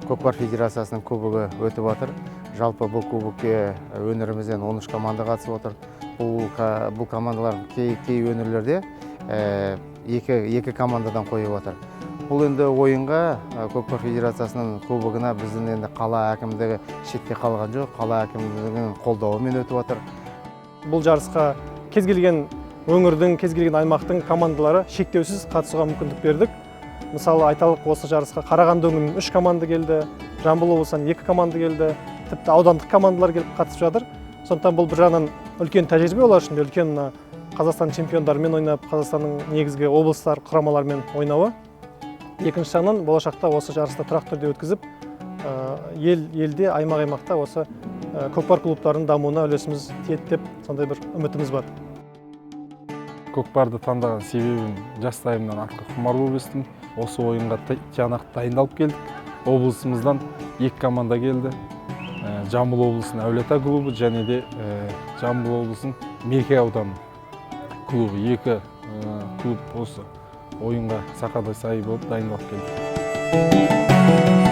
Көкпар Федерациясының кубогы өтіп жатыр. Жалпы бұл кубокке өңірімізден 13 команда қатысып отыр. Бұл командалар кей өңірлерде екі командадан қойып отыр. Бұл енді ойынға Көкпар Федерациясының кубогына біздің енді қала әкімдігі шетте қалған жоқ, қала әкімдігінің қолдауымен өтіп отыр. Бұл жарысқа кез келген өңірдің, кез келген аймақтың командалары шектеусіз қатысуға мүмкіндік бердік. Мысалы, айталық осы жарысқа Қарағанды өңірінен 3 команда келді, Жамбыл облысынан 2 команда келді, тіпті аудандық командалар келіп қатысып жатыр. Сондықтан бұл бір жағынан үлкен тәжірибе, олар үшін үлкен Қазақстан чемпиондарымен ойнап, Қазақстанның негізгі облыстар құрамаларымен ойнауы. Екінші жағынан болашақта осы жарысты тұрақты түрде өткізіп, елде, аймақта осы көкпар клубтарының дамуына үлесіміз тиеді деп сондай бір үмітіміз бар. Көкпарды таңдаған себебім жастайымнан атқа құмар болып өстім. Осы ойынға тиянақты дайындалып келдік. Облысымыздан 2 команда келді. Жамбыл облысының Әулиеата клубы және де Жамбыл облысының Мерке ауданы клубы. 2 клуб осы ойынға сақадай сай болып дайындалып келді.